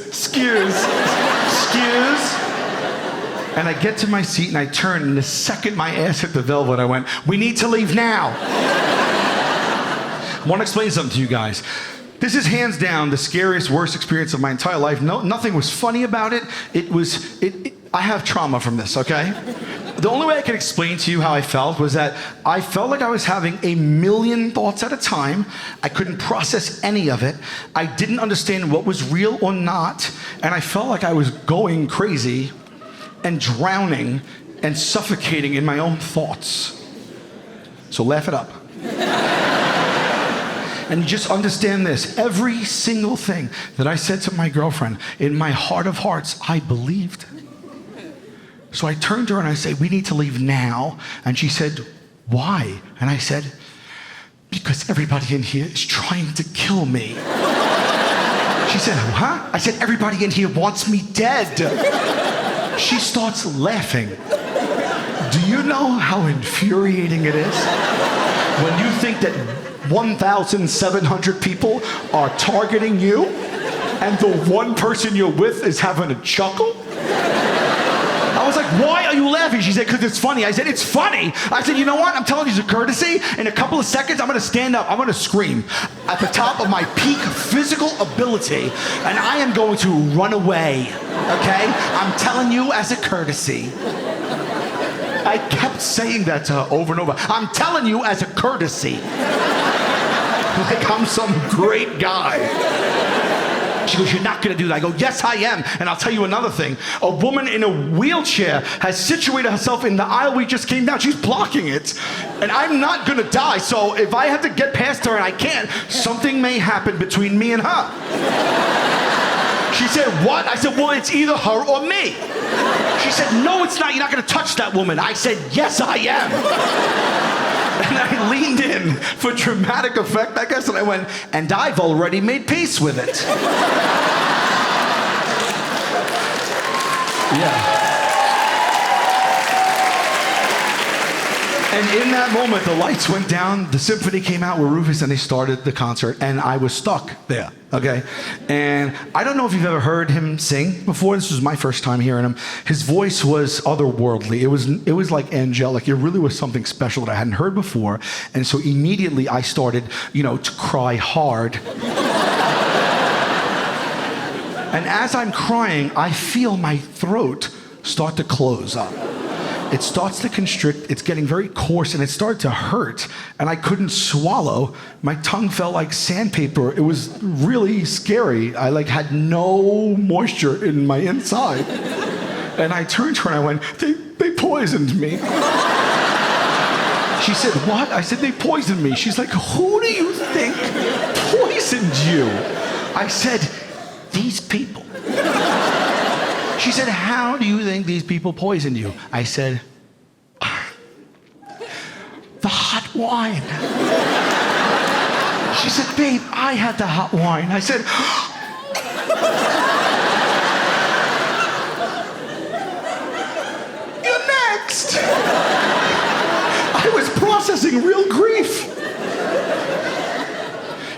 Speaker 1: And I get to my seat and I turn, and the second my ass hit the velvet, I went, "We need to leave now." I want to explain something to you guys. This is hands down the scariest, worst experience of my entire life. No, nothing was funny about it. I have trauma from this, okay? The only way I could explain to you how I felt was that I felt like I was having a million thoughts at a time. I couldn't process any of it. I didn't understand what was real or not. And I felt like I was going crazy and drowning and suffocating in my own thoughts. So laugh it up. And you just understand this. Every single thing that I said to my girlfriend, in my heart of hearts, I believed. So I turned to her and I said, "We need to leave now." And she said, "Why?" And I said, "Because everybody in here is trying to kill me." She said, "Huh?" I said, "Everybody in here wants me dead." She starts laughing. Do you know how infuriating it is when you think that 1,700 people are targeting you and the one person you're with is having a chuckle? I was was like, why are you laughing? She said, because it's funny. I said, it's funny. I said, you know what? I'm telling you as a courtesy. In a couple of seconds, I'm going to stand up. I'm going to scream at the top of my peak physical ability, and I am going to run away, okay? I'm telling you as a courtesy. I kept saying that to her over and over. I'm telling you as a courtesy. Like I'm some great guy. She goes, you're not gonna do that. I go, yes, I am. And I'll tell you another thing. A woman in a wheelchair has situated herself in the aisle we just came down. She's blocking it. And I'm not gonna die. So if I have to get past her and I can't, something may happen between me and her. She said, what? I said, well, it's either her or me. She said, no, it's not. You're not going to touch that woman. I said, yes, I am. And I leaned in for dramatic effect, I guess, and I went, and I've already made peace with it. Yeah. And in that moment, the lights went down, the symphony came out with Rufus, and they started the concert, and I was stuck there, okay? And I don't know if you've ever heard him sing before. This was my first time hearing him. His voice was otherworldly. It was like angelic. It really was something special that I hadn't heard before. And so immediately I started, to cry hard. And as I'm crying, I feel my throat start to close up. It starts to constrict, it's getting very coarse, and it started to hurt, and I couldn't swallow. My tongue felt like sandpaper. It was really scary. I had no moisture in my inside. And I turned to her and I went, they poisoned me. She said, what? I said, they poisoned me. She's like, who do you think poisoned you? I said, these people. She said, how do you think these people poisoned you? I said, the hot wine. She said, babe, I had the hot wine. I said, you're next. I was processing real grief.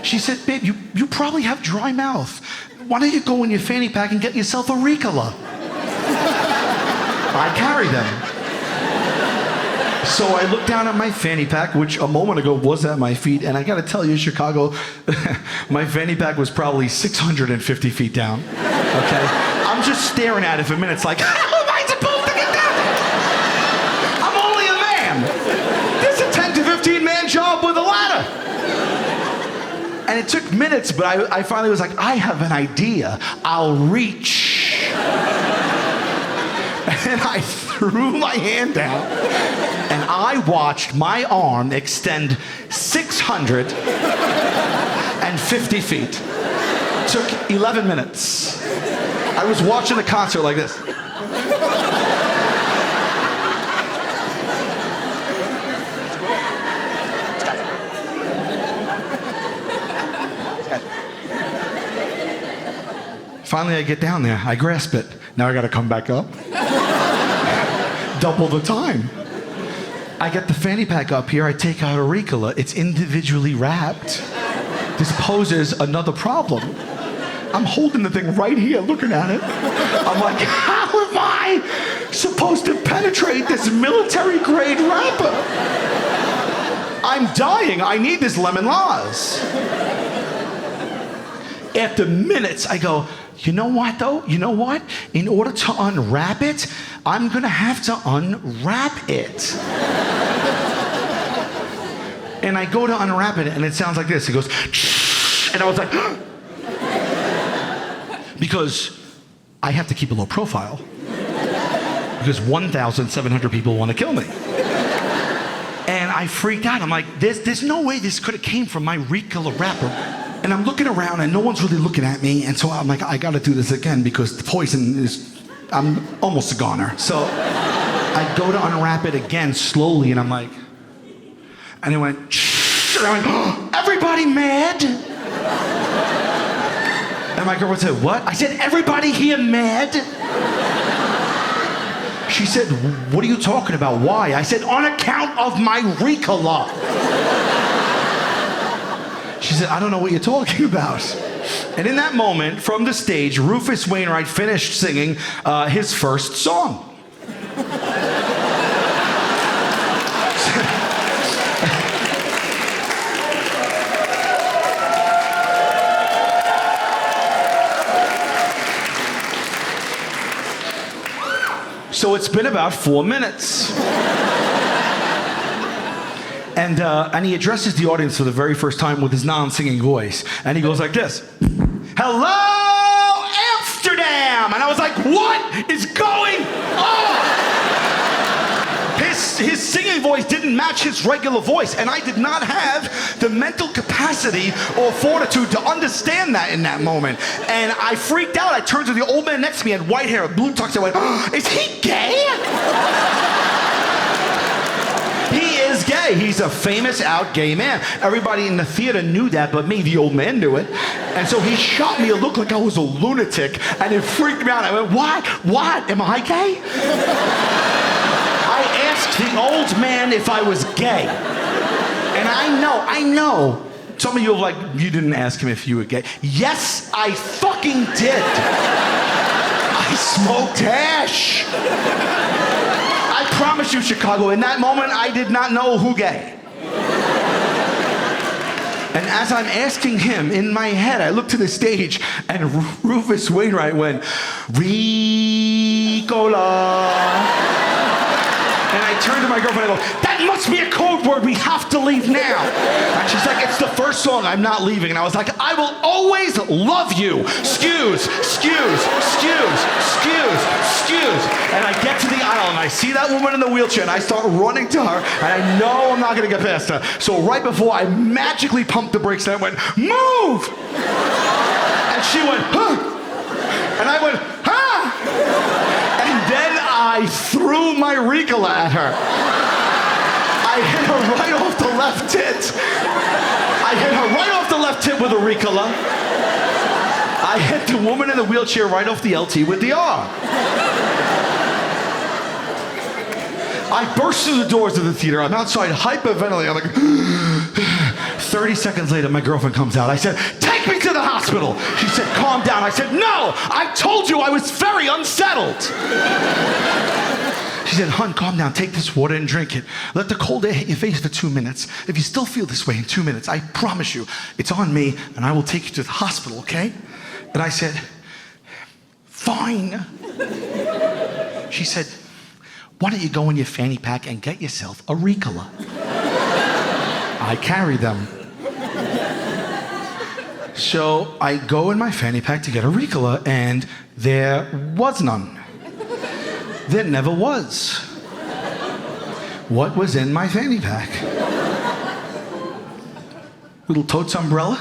Speaker 1: She said, babe, you probably have dry mouth. Why don't you go in your fanny pack and get yourself a Ricola? I carry them. So I looked down at my fanny pack, which a moment ago was at my feet, and I gotta tell you, Chicago, my fanny pack was probably 650 feet down, okay? I'm just staring at it for minutes like, how am I supposed to get down there? I'm only a man. This is a 10 to 15 man job with a ladder. And it took minutes, but I finally was like, I have an idea. I'll reach. And I threw my hand out, and I watched my arm extend 650 feet. Took 11 minutes. I was watching the concert like this. Finally, I get down there. I grasp it. Now I got to come back up. Double the time. I get the fanny pack up here. I take out a Ricola. It's individually wrapped. This poses another problem. I'm holding the thing right here, looking at it. I'm like, how am I supposed to penetrate this military-grade wrapper? I'm dying. I need this lemon Laws. After minutes, I go, you know what, though? You know what? In order to unwrap it, I'm going to have to unwrap it. And I go to unwrap it, and it sounds like this. It goes, and I was like, because I have to keep a low profile. Because 1,700 people want to kill me. And I freaked out. I'm like, there's no way this could have came from my Ricola wrapper. And I'm looking around, and no one's really looking at me. And so I'm like, I got to do this again because the poison is, I'm almost a goner. So I go to unwrap it again slowly, and I'm like, and it went, shh, and I went, oh, everybody mad? And my girlfriend said, what? I said, everybody here mad? She said, what are you talking about? Why? I said, on account of my Ricola. She said, I don't know what you're talking about. And in that moment, from the stage, Rufus Wainwright finished singing his first song. So it's been about 4 minutes. And he addresses the audience for the very first time with his non-singing voice. And he goes like this. Hello, Amsterdam! And I was like, what is going on? His singing voice didn't match his regular voice, and I did not have the mental capacity or fortitude to understand that in that moment. And I freaked out. I turned to the old man next to me, had white hair, a blue tux. I went, oh, is he gay? He is gay. He's a famous out gay man. Everybody in the theater knew that, but me, the old man, knew it. And so he shot me a look like I was a lunatic, and it freaked me out. I went, what? What? Am I gay? I asked the old man if I was gay. And I know, some of you are like, you didn't ask him if you were gay. Yes, I fucking did. I smoked hash. I promise you, Chicago, in that moment, I did not know who gay. And as I'm asking him, in my head, I look to the stage, and Rufus Wainwright went, Ricola. And I turned to my girlfriend and I go, that must be a code word. We have to leave now. And she's like, it's the first song. I'm not leaving. And I was like, I will always love you. Excuse. And I get to the aisle and I see that woman in the wheelchair and I start running to her and I know I'm not going to get past her. So right before I magically pumped the brakes and I went, move! And she went, huh? And I went, huh? And then I threw my Ricola at her. I hit her right off the left tit. With a Ricola. I hit the woman in the wheelchair right off the LT with the R. I burst through the doors of the theater. I'm outside hyperventilating. I'm like, 30 seconds later, my girlfriend comes out. I said, take me to the hospital. She said, calm down. I said, no, I told you I was very unsettled. She said, hun, calm down. Take this water and drink it. Let the cold air hit your face for 2 minutes. If you still feel this way in 2 minutes, I promise you, it's on me, and I will take you to the hospital, okay? And I said, fine. She said, why don't you go in your fanny pack and get yourself a Ricola? I carry them. So I go in my fanny pack to get a Ricola, and there was none. There never was. What was in my fanny pack? Little totes umbrella,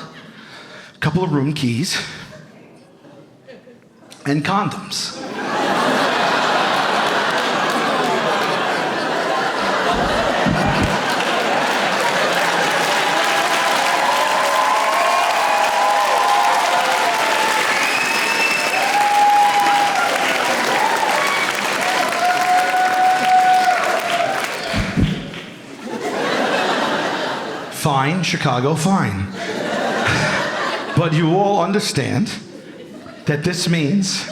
Speaker 1: a couple of room keys, and condoms. Fine, Chicago, fine. But you all understand that this means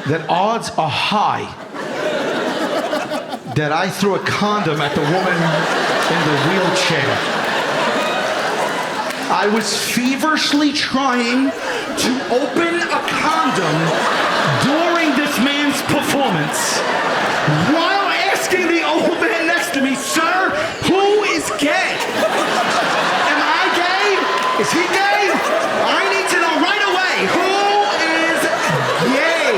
Speaker 1: that odds are high that I threw a condom at the woman in the wheelchair. I was feverishly trying to open a condom during this man's performance while asking the old man next to me, sir, who is gay? Am I gay? Is he gay? I need to know right away, who is gay?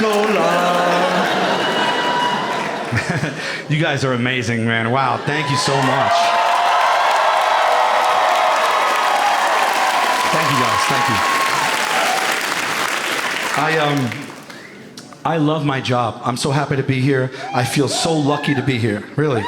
Speaker 1: Ricola. You guys are amazing, man. Wow, thank you so much. Thank you, guys. Thank you. I love my job. I'm so happy to be here. I feel so lucky to be here, really.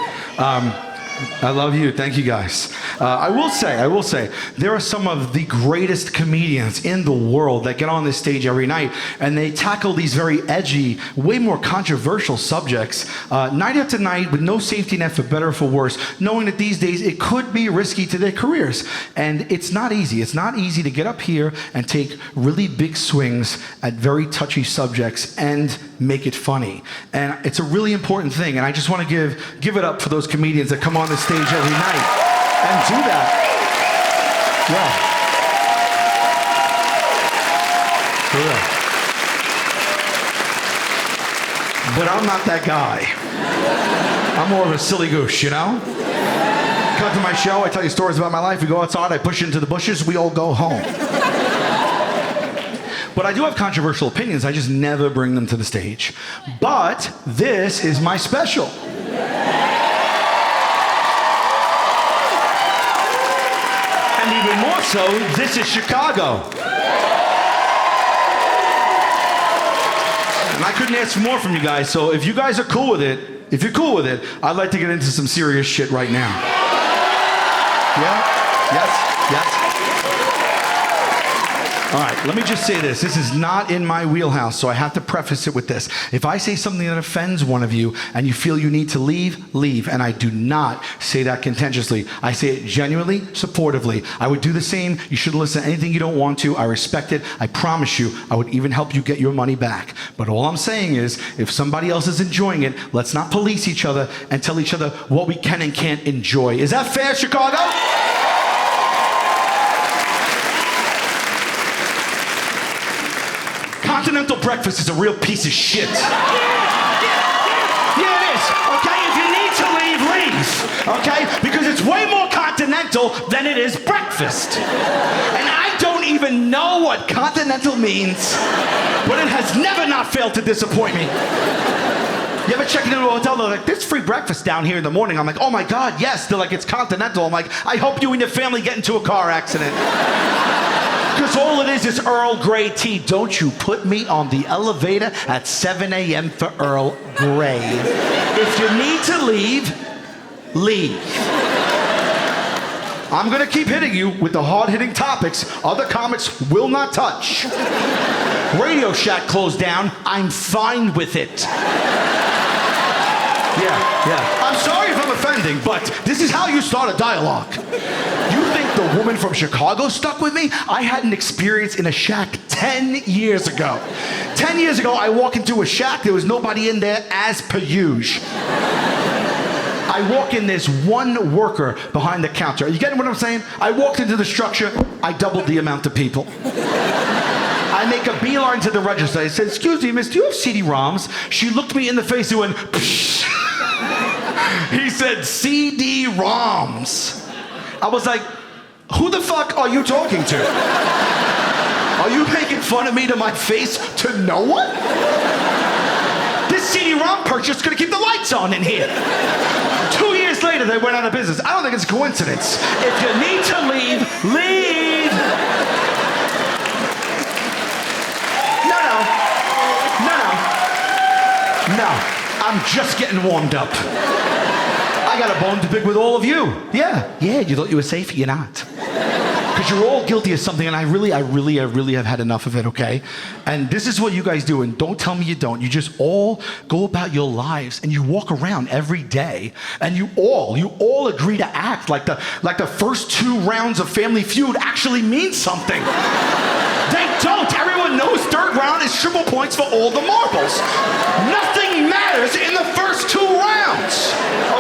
Speaker 1: I love you. Thank you, guys. I will say, there are some of the greatest comedians in the world that get on this stage every night, and they tackle these very edgy, way more controversial subjects, night after night, with no safety net for better or for worse, knowing that these days it could be risky to their careers. And it's not easy. It's not easy to get up here and take really big swings at very touchy subjects and make it funny. And it's a really important thing, and I just want to give it up for those comedians that come on the stage every night and do that. Yeah. For real. But I'm not that guy. I'm more of a silly goose, you know? Come to my show, I tell you stories about my life, we go outside, I push into the bushes, we all go home. But I do have controversial opinions, I just never bring them to the stage. But this is my special. And even more so, this is Chicago. And I couldn't ask for more from you guys, so if you guys are cool with it, if you're cool with it, I'd like to get into some serious shit right now. Yeah? Yes? Yes? All right, let me just say this. This is not in my wheelhouse, so I have to preface it with this. If I say something that offends one of you and you feel you need to leave, leave. And I do not say that contentiously. I say it genuinely, supportively. I would do the same. You shouldn't listen to anything you don't want to. I respect it. I promise you, I would even help you get your money back. But all I'm saying is, if somebody else is enjoying it, let's not police each other and tell each other what we can and can't enjoy. Is that fair, Chicago? Continental breakfast is a real piece of shit. Yeah, it is. Okay, if you need to leave, leave. Okay, because it's way more continental than it is breakfast. And I don't even know what continental means, but it has never not failed to disappoint me. You ever check into a hotel, they're like, there's free breakfast down here in the morning. I'm like, oh my God, yes. They're like, it's continental. I'm like, I hope you and your family get into a car accident. Because all it is Earl Grey tea. Don't you put me on the elevator at 7 a.m. for Earl Grey. If you need to leave, leave. I'm going to keep hitting you with the hard-hitting topics other comics will not touch. Radio Shack closed down. I'm fine with it. Yeah. I'm sorry if I'm offending, but this is how you start a dialogue. You think the woman from Chicago stuck with me? I had an experience in a shack 10 years ago. 10 years ago, I walk into a shack, there was nobody in there as per usual. I walk in, there's one worker behind the counter. Are you getting what I'm saying? I walked into the structure, I doubled the amount of people. I make a beeline to the register. I said, excuse me, miss, do you have CD-ROMs? She looked me in the face and went, psh. He said, CD-ROMs. I was like, who the fuck are you talking to? Are you making fun of me to my face to no one? This CD-ROM purchase is gonna keep the lights on in here. 2 years later, they went out of business. I don't think it's a coincidence. If you need to leave, leave. No, I'm just getting warmed up. I got a bone to pick with all of you. Yeah, you thought you were safe? You're not. Because you're all guilty of something, and I really have had enough of it, okay? And this is what you guys do, and don't tell me you don't. You just all go about your lives, and you walk around every day, and you all agree to act like the first 2 rounds of Family Feud actually mean something. They don't. Everyone knows third round is triple points for all the marbles. Nothing matters in the first 2 rounds.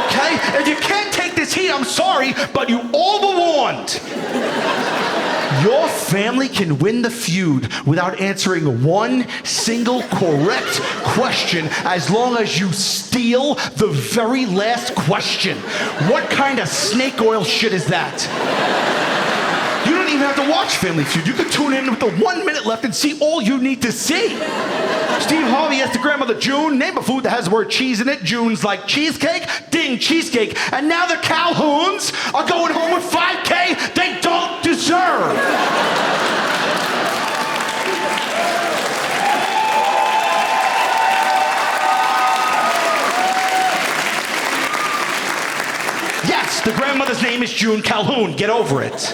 Speaker 1: Okay? If you can't take this heat, I'm sorry, but you all were warned. Your family can win the feud without answering one single correct question as long as you steal the very last question. What kind of snake oil shit is that? You don't even have to watch Family Feud. You can tune in with the 1 minute left and see all you need to see. Steve Harvey asked the grandmother June, name a food that has the word cheese in it. June's like, cheesecake? Ding, cheesecake. And now the Calhouns are going home with $5K they don't deserve. Yes, The grandmother's name is June Calhoun. Get over it.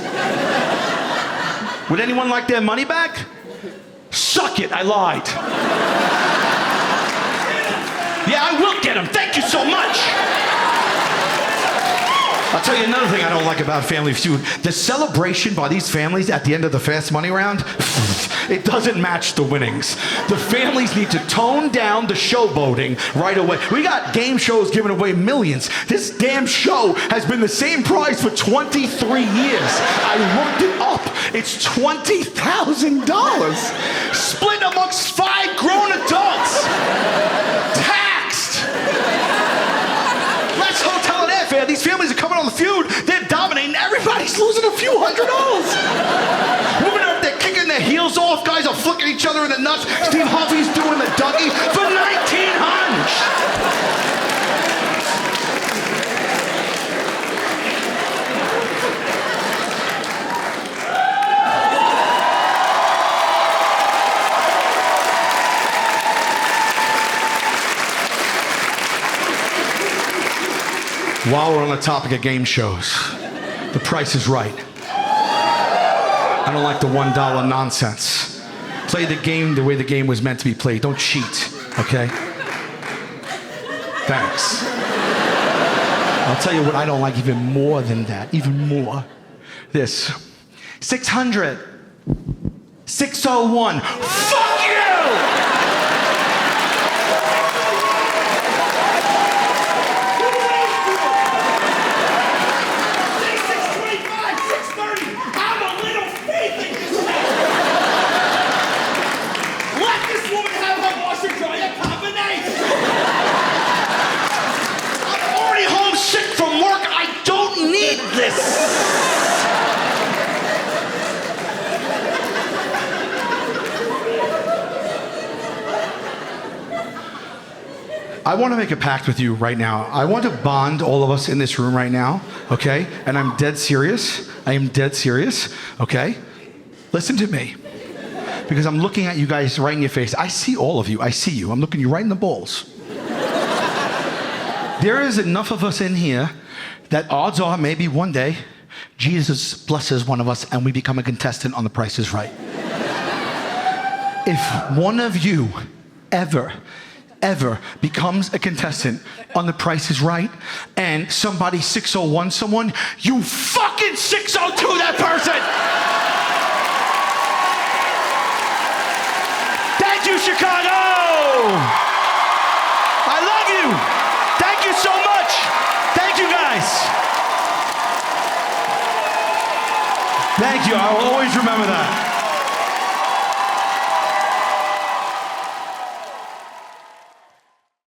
Speaker 1: Would anyone like their money back? Suck it, I lied. Yeah, I will get them. Thank you so much. I'll tell you another thing I don't like about Family Feud. The celebration by these families at the end of the fast money round, it doesn't match the winnings. The families need to tone down the showboating right away. We got game shows giving away millions. This damn show has been the same prize for 23 years. I looked it up. It's $20,000. Split amongst 5 grown adults. Taxed. Let's hotel and airfare. These families are coming on the Feud. They're dominating. Everybody's losing a few $100s. Women are up there kicking their heels off. Guys are flicking each other in the nuts. Steve Harvey's doing the Dougie for $1,900. While we're on the topic of game shows, The Price is Right. I don't like the $1 nonsense. Play the game the way the game was meant to be played. Don't cheat, okay? Thanks. I'll tell you what I don't like even more than that, even more. This. 600. 601. Fuck you! I want to make a pact with you right now. I want to bond all of us in this room right now, okay? And I'm dead serious. I am dead serious, okay? Listen to me. Because I'm looking at you guys right in your face. I see all of you. I see you. I'm looking you right in the balls. There is enough of us in here that odds are maybe one day Jesus blesses one of us and we become a contestant on The Price is Right. If one of you ever becomes a contestant on The Price is Right and somebody 601 someone, you fucking 602 that person! Thank you, Chicago! I love you! Thank you so much! Thank you, guys! Thank you, I will always remember that.